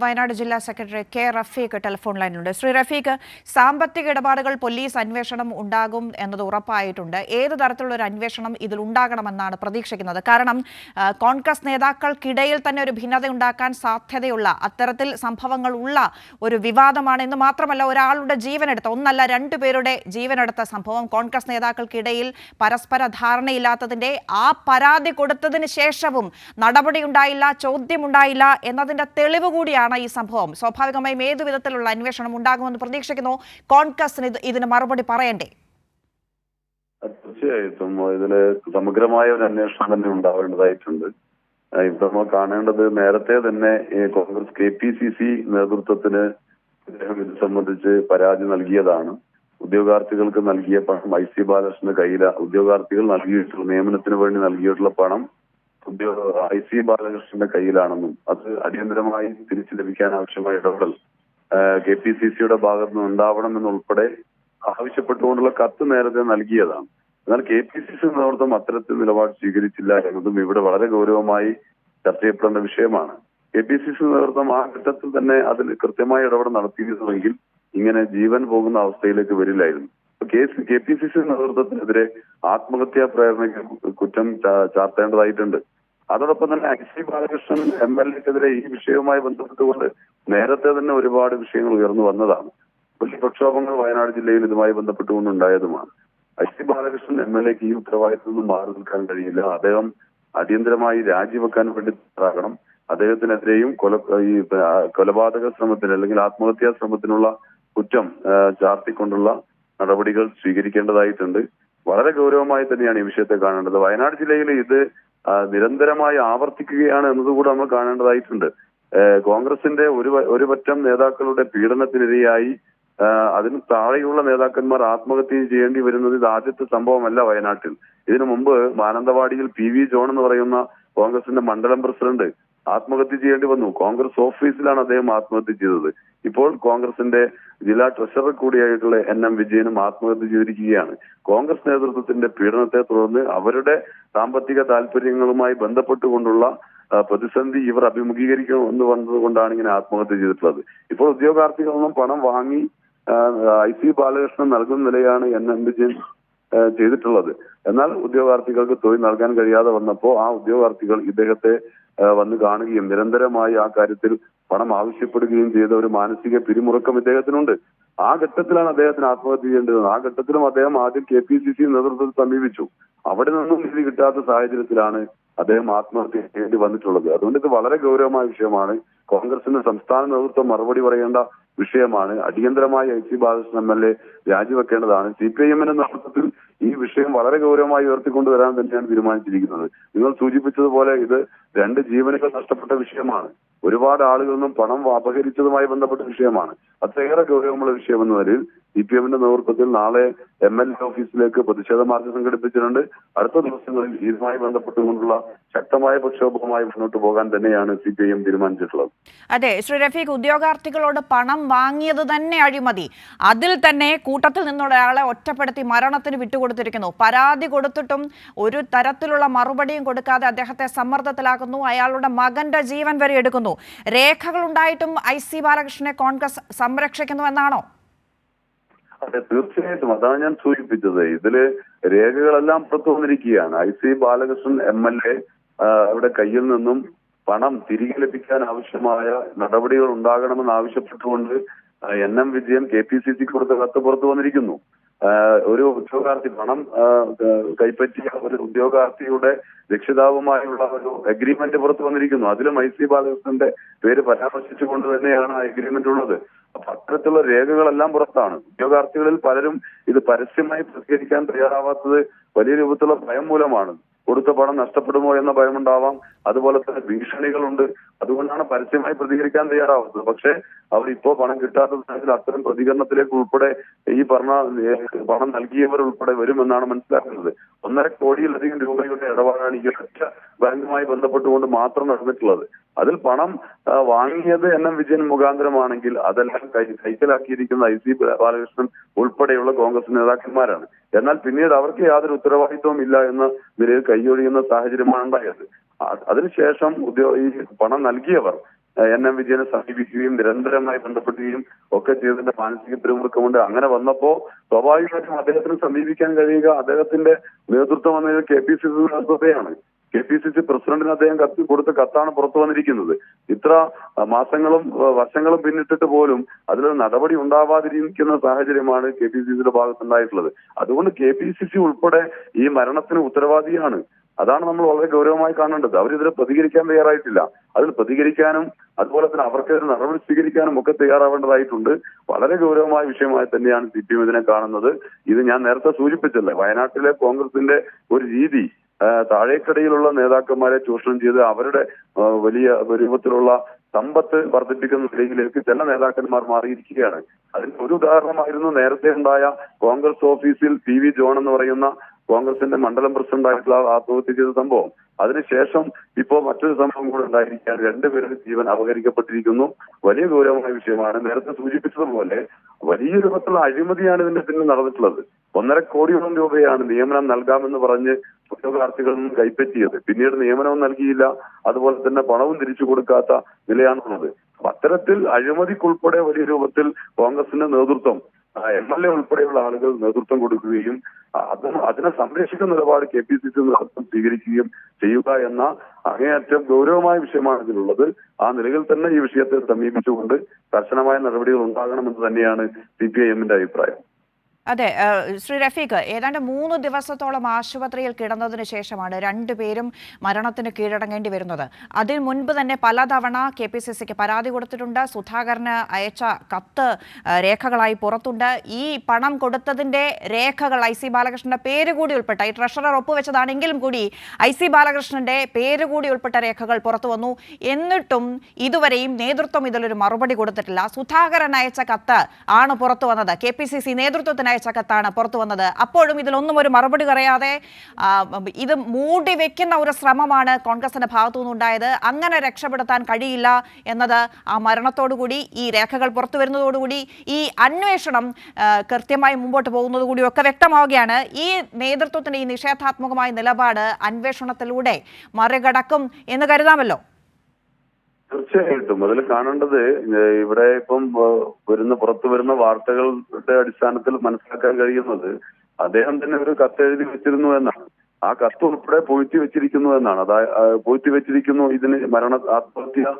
വയനാട് ജില്ലാ secretary K Rafeeq telephone ലൈനിലുണ്ട്. ശ്രീ റഫീഖ്, സാമ്പത്തിക ഇടപാടുകൾ പോലീസ് അന്വേഷണം ഉണ്ടാകും എന്നത് ഉറപ്പായിട്ടുണ്ട്. ഏത് തരത്തിലുള്ള ഒരു അന്വേഷണം ഇതിൽ ഉണ്ടാകണമെന്നാണ് പ്രതീക്ഷിക്കുന്നത്? കാരണം കോൺഗ്രസ് നേതാക്കൾക്കിടയിൽ തന്നെ ഒരു ഭിന്നത ഉണ്ടാക്കാൻ സാധ്യതയുള്ള അത്തരത്തിൽ സംഭവങ്ങൾ ഉള്ള ഒരു വിവാദമാണ്. എന്ന് മാത്രമല്ല, ഒരാളുടെ ജീവനെടുത്ത, ഒന്നല്ല രണ്ടുപേരുടെ ജീവനെടുത്ത സംഭവം കോൺഗ്രസ് നേതാക്കൾക്കിടയിൽ പരസ്പര ധാരണയില്ലാത്തതിന്റെ ആ പരാതി കൊടുത്തതിന് ശേഷവും നടപടിയുണ്ടായില്ല, ചോദ്യമുണ്ടായില്ല എന്നതിന്റെ തെളിവ് കൂടിയാണ് ഈ സംഭവം. സ്വാഭാവികമായും ഏതു വിധത്തിലുള്ള അന്വേഷണം ഉണ്ടാകുമെന്ന് പ്രതീക്ഷിക്കുന്നു. കോൺഗ്രസിന് ഇതിന് മറുപടി പറയണ്ടേ? തീർച്ചയായിട്ടും ഇതില് സമഗ്രമായ ഒരു അന്വേഷണം തന്നെ ഉണ്ടാവേണ്ടതായിട്ടുണ്ട്. ഇപ്പൊ നമ്മൾ കാണേണ്ടത്, നേരത്തെ തന്നെ കോൺഗ്രസ് KPCC നേതൃത്വത്തിന് അദ്ദേഹം ഇത് സംബന്ധിച്ച് പരാതി നൽകിയതാണ്. ഉദ്യോഗാർത്ഥികൾക്ക് നൽകിയ പണം IC ബാലകൃഷ്ണന്റെ കയ്യില ഉദ്യോഗാർത്ഥികൾ നൽകിയിട്ടുള്ള നിയമനത്തിന് വേണ്ടി നൽകിയിട്ടുള്ള പണം IC ബാലകൃഷ്ണന്റെ കയ്യിലാണെന്നും അത് അടിയന്തരമായി തിരിച്ചു ലഭിക്കാൻ ആവശ്യമായ ഇടപെടൽ KPCCയുടെ ഭാഗത്ത് നിന്ന് ഉണ്ടാവണമെന്നുൾപ്പെടെ ആവശ്യപ്പെട്ടുകൊണ്ടുള്ള കത്ത് നേരത്തെ നൽകിയതാണ്. എന്നാൽ KPCC നേതൃത്വം അത്തരത്തിൽ നിലപാട് സ്വീകരിച്ചില്ല എന്നതും ഇവിടെ വളരെ ഗൗരവമായി ചർച്ച ചെയ്യപ്പെടേണ്ട വിഷയമാണ്. KPCC നേതൃത്വം ആ ഘട്ടത്തിൽ തന്നെ അതിൽ കൃത്യമായ ഇടപെടൽ നടത്തിയിരുന്നുവെങ്കിൽ ഇങ്ങനെ ജീവൻ പോകുന്ന അവസ്ഥയിലേക്ക് വരില്ലായിരുന്നു. KPCC നേതൃത്വത്തിനെതിരെ ആത്മഹത്യാ പ്രേരണയ്ക്ക് കുറ്റം ചാർത്തേണ്ടതായിട്ടുണ്ട്. അതോടൊപ്പം തന്നെ IC ബാലകൃഷ്ണൻ MLAക്കെതിരെ ഈ വിഷയവുമായി ബന്ധപ്പെട്ടുകൊണ്ട് നേരത്തെ തന്നെ ഒരുപാട് വിഷയങ്ങൾ ഉയർന്നു വന്നതാണ്. വലിയ പ്രക്ഷോഭങ്ങൾ വയനാട് ജില്ലയിൽ ഇതുമായി ബന്ധപ്പെട്ടുകൊണ്ടുണ്ടായതുമാണ്. IC ബാലകൃഷ്ണൻ MLAക്ക് ഈ ഉത്തരവാദിത്തത്തിൽ നിന്നും മാറി നിൽക്കാൻ കഴിയില്ല. അദ്ദേഹം അടിയന്തരമായി രാജിവെക്കാൻ വേണ്ടി തയ്യാറാകണം. അദ്ദേഹത്തിനെതിരെയും കൊലപാതക ശ്രമത്തിന് അല്ലെങ്കിൽ ആത്മഹത്യാ ശ്രമത്തിനുള്ള കുറ്റം ചാർത്തിക്കൊണ്ടുള്ള നടപടികൾ സ്വീകരിക്കേണ്ടതായിട്ടുണ്ട്. വളരെ ഗൗരവമായി തന്നെയാണ് ഈ വിഷയത്തെ കാണേണ്ടത്. വയനാട് ജില്ലയിൽ ഇത് നിരന്തരമായി ആവർത്തിക്കുകയാണ് എന്നതുകൂടെ നമ്മൾ കാണേണ്ടതായിട്ടുണ്ട്. കോൺഗ്രസിന്റെ ഒരു പറ്റം നേതാക്കളുടെ പീഡനത്തിനിരയായി അതിന് താഴെയുള്ള നേതാക്കന്മാർ ആത്മഹത്യ ചെയ്യേണ്ടി വരുന്നത് ഇത് ആദ്യത്തെ സംഭവമല്ല വയനാട്ടിൽ. ഇതിനു മുമ്പ് മാനന്തവാടിയിൽ PV ജോൺ എന്ന് പറയുന്ന കോൺഗ്രസിന്റെ മണ്ഡലം പ്രസിഡന്റ് ആത്മഹത്യ ചെയ്യേണ്ടി വന്നു. കോൺഗ്രസ് ഓഫീസിലാണ് അദ്ദേഹം ആത്മഹത്യ ചെയ്തത്. ഇപ്പോൾ കോൺഗ്രസിന്റെ ജില്ലാ ട്രഷറർ കൂടിയായിട്ടുള്ള NM വിജയനും ആത്മഹത്യ ചെയ്തിരിക്കുകയാണ്. കോൺഗ്രസ് നേതൃത്വത്തിന്റെ പീഡനത്തെ തുടർന്ന് അവരുടെ സാമ്പത്തിക താല്പര്യങ്ങളുമായി ബന്ധപ്പെട്ടുകൊണ്ടുള്ള പ്രതിസന്ധി ഇവർ അഭിമുഖീകരിക്കണം എന്ന് വന്നതുകൊണ്ടാണ് ഇങ്ങനെ ആത്മഹത്യ ചെയ്തിട്ടുള്ളത്. ഇപ്പോൾ ഉദ്യോഗാർത്ഥികളൊന്നും പണം വാങ്ങി IC ബാലകൃഷ്ണൻ നൽകുന്ന നിലയാണ് NM വിജയൻ ചെയ്തിട്ടുള്ളത്. എന്നാൽ ഉദ്യോഗാർത്ഥികൾക്ക് തൊഴിൽ നൽകാൻ കഴിയാതെ വന്നപ്പോൾ ആ ഉദ്യോഗാർത്ഥികൾ ഇദ്ദേഹത്തെ വന്ന് കാണുകയും നിരന്തരമായി ആ കാര്യത്തിൽ പണം ആവശ്യപ്പെടുകയും ചെയ്ത ഒരു മാനസിക പിരിമുറുക്കം ഇദ്ദേഹത്തിനുണ്ട്. ആ ഘട്ടത്തിലാണ് അദ്ദേഹത്തിന് ആത്മഹത്യ ചെയ്യേണ്ടത്. ആ ഘട്ടത്തിലും അദ്ദേഹം ആദ്യം KPCC നേതൃത്വത്തെ സമീപിച്ചു. അവിടെ നിന്നും നീതി കിട്ടാത്ത സാഹചര്യത്തിലാണ് അദ്ദേഹം ആത്മഹത്യ ചെയ്യേണ്ടി വന്നിട്ടുള്ളത്. അതുകൊണ്ട് ഇത് വളരെ ഗൗരവമായ വിഷയമാണ്. കോൺഗ്രസിന്റെ സംസ്ഥാന നേതൃത്വം മറുപടി പറയേണ്ട വിഷയമാണ്. അടിയന്തരമായി IC ബാലകൃഷ്ണൻ MLA രാജിവെക്കേണ്ടതാണ്. CPIMന്റെ നേതൃത്വത്തിൽ ഈ വിഷയം വളരെ ഗൗരവമായി ഉയർത്തിക്കൊണ്ടുവരാൻ തന്നെയാണ് തീരുമാനിച്ചിരിക്കുന്നത്. നിങ്ങൾ സൂചിപ്പിച്ചതുപോലെ ഇത് 2 ജീവനുകൾ നഷ്ടപ്പെട്ട വിഷയമാണ്. ഒരുപാട് ആളുകളിൽ നിന്നും പണം അപഹരിച്ചതുമായി ബന്ധപ്പെട്ട വിഷയമാണ്. അത്രയേറെ ഗൗരവമുള്ള വിഷയമെന്ന നിലയിൽ CPMന്റെ നേതൃത്വത്തിൽ നാളെ MLA ഓഫീസിലേക്ക് പ്രതിഷേധ മാർച്ച് സംഘടിപ്പിച്ചിട്ടുണ്ട്. അടുത്ത ദിവസങ്ങളിൽ ഇതുമായി ബന്ധപ്പെട്ടുകൊണ്ടുള്ള ശക്തമായ പ്രക്ഷോഭവുമായി മുന്നോട്ട് പോകാൻ തന്നെയാണ് CPIM തീരുമാനിച്ചിട്ടുള്ളത്. അതെ ശ്രീ റഫീഖ്, ഉദ്യോഗാർത്ഥികളോട് പണം വാങ്ങിയത് തന്നെ അഴിമതി. അതിൽ തന്നെ കൂട്ടത്തിൽ നിന്നുള്ള ഒരാളെ ഒറ്റപ്പെടുത്തി മരണത്തിന് വിട്ടുകൊടുത്തിരിക്കുന്നു. പരാതി കൊടുത്തിട്ടും ഒരു തരത്തിലുള്ള മറുപടിയും കൊടുക്കാതെ അദ്ദേഹത്തെ സമ്മർദ്ദത്തിലാക്കുന്നു. അയാളുടെ മകന്റെ ജീവൻ വരെ എടുക്കുന്നു. രേഖകൾ ഉണ്ടായിട്ടും IC ബാലകൃഷ്ണനെ കോൺഗ്രസ് സംരക്ഷിക്കുന്നു എന്നാണോ? അതെ, തീർച്ചയായിട്ടും. അതാണ് ഞാൻ സൂചിപ്പിച്ചത്. ഇതില് രേഖകളെല്ലാം പുറത്തു വന്നിരിക്കുകയാണ്. IC ബാലകൃഷ്ണൻ MLA അവിടെ കയ്യിൽ നിന്നും പണം തിരികെ ലഭിക്കാൻ ആവശ്യമായ നടപടികൾ ഉണ്ടാകണമെന്ന് ആവശ്യപ്പെട്ടുകൊണ്ട് NM വിജയൻ KPCC കൊടുത്ത കത്ത് പുറത്തു വന്നിരിക്കുന്നു. ഒരു ഉദ്യോഗാർത്ഥി പണം കൈപ്പറ്റിയ ഒരു ഉദ്യോഗാർത്ഥിയുടെ രക്ഷിതാവുമായുള്ള ഒരു അഗ്രിമെന്റ് പുറത്തു വന്നിരിക്കുന്നു. അതിലും IC ബാലകൃഷ്ണന്റെ പേര് പരാമർശിച്ചുകൊണ്ട് തന്നെയാണ് ആ അഗ്രിമെന്റ് ഉള്ളത്. അപ്പൊ അത്തരത്തിലുള്ള രേഖകളെല്ലാം പുറത്താണ്. ഉദ്യോഗാർത്ഥികളിൽ പലരും ഇത് പരസ്യമായി പ്രതികരിക്കാൻ തയ്യാറാവാത്തത് വലിയ രൂപത്തിലുള്ള ഭയം മൂലമാണ്. കൊടുത്ത പണം നഷ്ടപ്പെടുമോ എന്ന ഭയമുണ്ടാവാം. അതുപോലെ തന്നെ ഭീഷണികളുണ്ട്. അതുകൊണ്ടാണ് പരസ്യമായി പ്രതികരിക്കാൻ തയ്യാറാവുന്നത്. പക്ഷേ അവർ ഇപ്പോ പണം കിട്ടാത്ത സാഹചര്യത്തിൽ അത്തരം പ്രതികരണത്തിലേക്ക് ഉൾപ്പെടെ ഈ പറഞ്ഞ പണം നൽകിയവർ ഉൾപ്പെടെ വരുമെന്നാണ് മനസ്സിലാക്കുന്നത്. 1.5 കോടിയിലധികം രൂപയുടെ ഇടപാടാണ് ഈ ഒറ്റ ബാങ്കുമായി ബന്ധപ്പെട്ടുകൊണ്ട് മാത്രം നടന്നിട്ടുള്ളത്. അതിൽ പണം വാങ്ങിയത് NM വിജയൻ മുഖാന്തരമാണെങ്കിൽ അതെല്ലാം കൈക്കലാക്കിയിരിക്കുന്ന IC ബാലകൃഷ്ണൻ ഉൾപ്പെടെയുള്ള കോൺഗ്രസ് നേതാക്കന്മാരാണ്. എന്നാൽ പിന്നീട് അവർക്ക് യാതൊരു ഉത്തരവാദിത്വവും ഇല്ല എന്ന നിലയിൽ കൈയൊഴിയുന്ന സാഹചര്യമാണ് ഉണ്ടായത്. അതിനുശേഷം ഈ പണം നൽകിയവർ NM വിജയനെ സമീപിക്കുകയും നിരന്തരമായി ബന്ധപ്പെടുകയും ഒക്കെ ചെയ്തതിന്റെ മാനസിക പിരിമുറുക്കമുണ്ട്. അങ്ങനെ വന്നപ്പോ സ്വാഭാവികമായിട്ടും അദ്ദേഹത്തിന് സമീപിക്കാൻ കഴിയുക അദ്ദേഹത്തിന്റെ നേതൃത്വം എന്നത് KPCC നേതൃത്വത്തെയാണ്. KPCC പ്രസിഡന്റിന് അദ്ദേഹം കൊടുത്ത കത്താണ് പുറത്തു വന്നിരിക്കുന്നത്. ഇത്ര മാസങ്ങളും വർഷങ്ങളും പിന്നിട്ടിട്ട് പോലും അതിലൊരു നടപടി ഉണ്ടാവാതിരിക്കുന്ന സാഹചര്യമാണ് KPCCയുടെ ഭാഗത്തുണ്ടായിട്ടുള്ളത്. അതുകൊണ്ട് KPCC ഉൾപ്പെടെ ഈ മരണത്തിന് ഉത്തരവാദിയാണ്. അതാണ് നമ്മൾ വളരെ ഗൗരവമായി കാണേണ്ടത്. അവരിതിനെ പ്രതികരിക്കാൻ തയ്യാറായിട്ടില്ല. അതിൽ പ്രതികരിക്കാനും അതുപോലെ തന്നെ അവർക്കെതിരെ നടപടി സ്വീകരിക്കാനും ഒക്കെ തയ്യാറാവേണ്ടതായിട്ടുണ്ട്. വളരെ ഗൗരവമായ വിഷയമായി തന്നെയാണ് CPM ഇതിനെ കാണുന്നത്. ഇത് ഞാൻ നേരത്തെ സൂചിപ്പിച്ചല്ലേ, വയനാട്ടിലെ കോൺഗ്രസിന്റെ ഒരു രീതി താഴേക്കടയിലുള്ള നേതാക്കന്മാരെ ചൂഷണം ചെയ്ത് അവരുടെ വലിയ രൂപത്തിലുള്ള സമ്പത്ത് വർദ്ധിപ്പിക്കുന്ന നിലയിലേക്ക് ചില നേതാക്കന്മാർ മാറിയിരിക്കുകയാണ്. അതിന് ഒരു ഉദാഹരണമായിരുന്നു നേരത്തെ ഉണ്ടായ കോൺഗ്രസ് ഓഫീസിൽ PV ജോൺ എന്ന് പറയുന്ന കോൺഗ്രസിന്റെ മണ്ഡലം പ്രസിഡന്റ് ആയിട്ടുള്ള ആത്മഹത്യ ചെയ്ത സംഭവം. അതിനുശേഷം ഇപ്പോ മറ്റൊരു സംഭവം കൂടെ ഉണ്ടായിരിക്കുകയാണ്. രണ്ടുപേരുടെ ജീവൻ അപഹരിക്കപ്പെട്ടിരിക്കുന്നു. വലിയ ഗൗരവമായ വിഷയമാണ്. നേരത്തെ സൂചിപ്പിച്ചതുപോലെ വലിയ രൂപത്തിലുള്ള അഴിമതിയാണ് ഇതിന്റെ പിന്നിൽ നടന്നിട്ടുള്ളത്. 1.5 കോടിയോളം രൂപയാണ് നിയമനം നൽകാമെന്ന് പറഞ്ഞ് ഉദ്യോഗാർത്ഥികളിൽ നിന്ന് കൈപ്പറ്റിയത്. പിന്നീട് നിയമനവും നൽകിയില്ല, അതുപോലെ തന്നെ പണവും തിരിച്ചു കൊടുക്കാത്ത നിലയാണുള്ളത്. അത്തരത്തിൽ അഴിമതിക്കുൾപ്പെടെ വലിയ രൂപത്തിൽ കോൺഗ്രസിന്റെ നേതൃത്വം MLA ഉൾപ്പെടെയുള്ള ആളുകൾ നേതൃത്വം കൊടുക്കുകയും അതിനെ സംരക്ഷിക്കുന്ന നിലപാട് KPCC നേതൃത്വം സ്വീകരിക്കുകയും ചെയ്യുക എന്ന അങ്ങേയറ്റം ഗൗരവമായ വിഷയമാണ് ഇതിലുള്ളത്. ആ നിലയിൽ തന്നെ ഈ വിഷയത്തെ സമീപിച്ചുകൊണ്ട് കർശനമായ നടപടികൾ ഉണ്ടാകണമെന്ന് തന്നെയാണ് CPIMന്റെ അഭിപ്രായം. അതെ, ശ്രീ റഫീഖ്, ഏതാണ്ട് 3 ദിവസത്തോളം ആശുപത്രിയിൽ കിടന്നതിന് ശേഷമാണ് രണ്ടുപേരും മരണത്തിന് കീഴടങ്ങേണ്ടി വരുന്നത്. അതിന് മുൻപ് തന്നെ പലതവണ KPCCക്ക് പരാതി കൊടുത്തിട്ടുണ്ട്. സുധാകരന് അയച്ച കത്ത് രേഖകളായി പുറത്തുണ്ട്. ഈ പണം കൊടുത്തതിൻ്റെ രേഖകൾ IC ബാലകൃഷ്ണന്റെ പേര് കൂടി ഉൾപ്പെട്ട, ഈ ട്രഷറർ ഒപ്പുവെച്ചതാണെങ്കിലും കൂടി IC ബാലകൃഷ്ണന്റെ പേര് കൂടി ഉൾപ്പെട്ട രേഖകൾ പുറത്തു വന്നു. എന്നിട്ടും ഇതുവരെയും നേതൃത്വം ഇതിലൊരു മറുപടി കൊടുത്തിട്ടില്ല. സുധാകരൻ അയച്ച കത്ത് ആണ് പുറത്തു വന്നത്, KPCC നേതൃത്വത്തിന് അയച്ച കത്താണ് പുറത്തു വന്നത്. അപ്പോഴും ഇതിലൊന്നും ഒരു മറുപടി പറയാതെ ഇത് മൂടി വെക്കുന്ന ഒരു ശ്രമമാണ് കോൺഗ്രസിന്റെ ഭാഗത്തു നിന്നുണ്ടായത്. അങ്ങനെ രക്ഷപ്പെടുത്താൻ കഴിയില്ല എന്നത് ആ മരണത്തോടുകൂടി, ഈ രേഖകൾ പുറത്തു വരുന്നതോടുകൂടി, ഈ അന്വേഷണം കൃത്യമായി മുമ്പോട്ട് പോകുന്നത് കൂടി ഒക്കെ വ്യക്തമാവുകയാണ്. ഈ നേതൃത്വത്തിന്റെ ഈ നിഷേധാത്മകമായ നിലപാട് അന്വേഷണത്തിലൂടെ മറികടക്കും എന്ന് കരുതാമല്ലോ. തീർച്ചയായിട്ടും അതിൽ കാണേണ്ടത് ഇവിടെ ഇപ്പം പുറത്തു വരുന്ന വാർത്തകളുടെ അടിസ്ഥാനത്തിൽ മനസ്സിലാക്കാൻ കഴിയുന്നത് അദ്ദേഹം തന്നെ ഒരു കത്തെഴുതി വെച്ചിരുന്നു എന്നാണ്. ആ കത്ത് ഉൾപ്പെടെ പൂഴ്ത്തി വെച്ചിരിക്കുന്നു എന്നാണ്. പൂഴ്ത്തി വെച്ചിരിക്കുന്നു. ഇതിന് ആത്മഹത്യ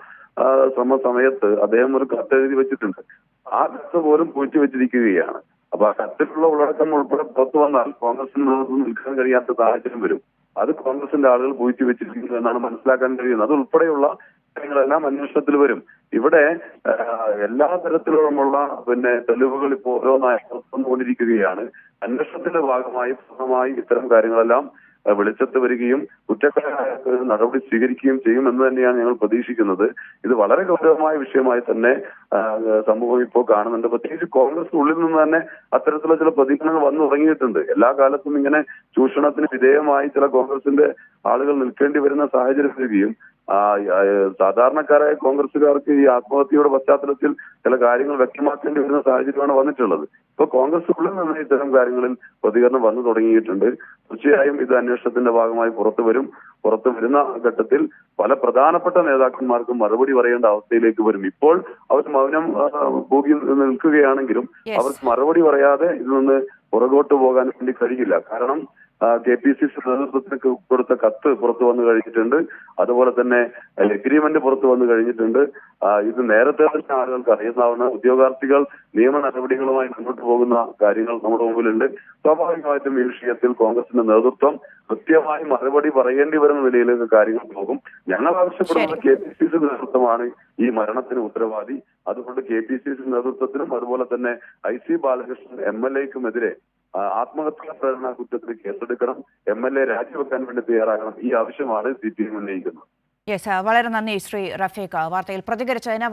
ശ്രമ സമയത്ത് അദ്ദേഹം ഒരു കത്തെഴുതി വെച്ചിട്ടുണ്ട്. ആ കത്ത് പോലും പൂഴ്ത്തി വെച്ചിരിക്കുകയാണ്. അപ്പൊ ആ കത്തിലുള്ള ഉള്ളടക്കം ഉൾപ്പെടെ പുറത്തു വന്നാൽ കോൺഗ്രസിന് നേതൃത്വം നിൽക്കാൻ കഴിയാത്ത സാഹചര്യം വരും. അത് കോൺഗ്രസിന്റെ ആളുകൾ പൂഴ്ത്തി വെച്ചിരിക്കുന്നു എന്നാണ് മനസ്സിലാക്കാൻ കഴിയുന്നത്. അത് ഉൾപ്പെടെയുള്ള കാര്യങ്ങളെല്ലാം അന്വേഷണത്തിൽ വരും. ഇവിടെ എല്ലാ തരത്തിലുമുള്ള തെളിവുകൾ ഇപ്പോൾ ഓരോന്നായി വന്നുകൊണ്ടിരിക്കുകയാണ്. അന്വേഷണത്തിന്റെ ഭാഗമായി പൂർണ്ണമായി ഇത്തരം കാര്യങ്ങളെല്ലാം വെളിച്ചത്ത് വരികയും കുറ്റക്കാരായ നടപടി സ്വീകരിക്കുകയും ചെയ്യുമെന്ന് തന്നെയാണ് ഞങ്ങൾ പ്രതീക്ഷിക്കുന്നത്. ഇത് വളരെ ഗൗരവമായ വിഷയമായി തന്നെ സമൂഹം ഇപ്പോൾ കാണുന്നുണ്ട്. പ്രത്യേകിച്ച് കോൺഗ്രസ് ഉള്ളിൽ നിന്ന് തന്നെ അത്തരത്തിലുള്ള ചില പ്രതികരണങ്ങൾ വന്നു തുടങ്ങിയിട്ടുണ്ട്. എല്ലാ കാലത്തും ഇങ്ങനെ ചൂഷണത്തിന് വിധേയമായി ചില കോൺഗ്രസിന്റെ ആളുകൾ നിൽക്കേണ്ടി വരുന്ന സാഹചര്യം വരികയും സാധാരണക്കാരായ കോൺഗ്രസുകാർക്ക് ഈ ആത്മഹത്യയുടെ പശ്ചാത്തലത്തിൽ ചില കാര്യങ്ങൾ വ്യക്തമാക്കേണ്ടി വരുന്ന സാഹചര്യമാണ് വന്നിട്ടുള്ളത്. ഇപ്പൊ കോൺഗ്രസ് ഉള്ളിൽ നിന്ന് ഇത്തരം കാര്യങ്ങളിൽ പ്രതികരണം വന്നു തുടങ്ങിയിട്ടുണ്ട്. തീർച്ചയായും ഇത് അന്വേഷണത്തിന്റെ ഭാഗമായി പുറത്തു വരുന്ന ഘട്ടത്തിൽ പല പ്രധാനപ്പെട്ട നേതാക്കന്മാർക്കും മറുപടി പറയേണ്ട അവസ്ഥയിലേക്ക് വരും. ഇപ്പോൾ അവർ മൗനം പൂകി നിൽക്കുകയാണെങ്കിലും അവർക്ക് മറുപടി പറയാതെ ഇതിൽ നിന്ന് പുറകോട്ട് പോകാൻ വേണ്ടി കഴിയില്ല. കാരണം KPCC നേതൃത്വത്തിന് കൊടുത്ത കത്ത് പുറത്തു വന്നു കഴിഞ്ഞിട്ടുണ്ട്. അതുപോലെ തന്നെ എഗ്രിമെന്റ് പുറത്തു വന്നു കഴിഞ്ഞിട്ടുണ്ട്. ഇത് നേരത്തെ തന്നെ ആളുകൾക്ക് അറിയുന്നതാണ്. ഉദ്യോഗാർത്ഥികൾ നിയമ നടപടികളുമായി മുന്നോട്ട് പോകുന്ന കാര്യങ്ങൾ നമ്മുടെ മുമ്പിലുണ്ട്. സ്വാഭാവികമായിട്ടും ഈ വിഷയത്തിൽ കോൺഗ്രസിന്റെ നേതൃത്വം കൃത്യമായി മറുപടി പറയേണ്ടി വരുന്ന നിലയിലേക്ക് കാര്യങ്ങൾ പോകും. ഞങ്ങൾ ആവശ്യപ്പെടുന്നത് KPCC നേതൃത്വമാണ് ഈ മരണത്തിന് ഉത്തരവാദി. അതുകൊണ്ട് KPCC നേതൃത്വത്തിനും അതുപോലെ തന്നെ IC ബാലകൃഷ്ണൻ MLAക്കുമെതിരെ ആത്മഹത്യാ പ്രേരണ കുറ്റത്തിന് കേസെടുക്കണം. MLA രാജിവെക്കാൻ വേണ്ടി തയ്യാറാകണം. ഈ ആവശ്യമാണ് CPM ഉന്നയിക്കുന്നത്. വളരെ നന്ദി ശ്രീ റഫീഖ് വാർത്തയിൽ പ്രതികരിച്ചതിന്.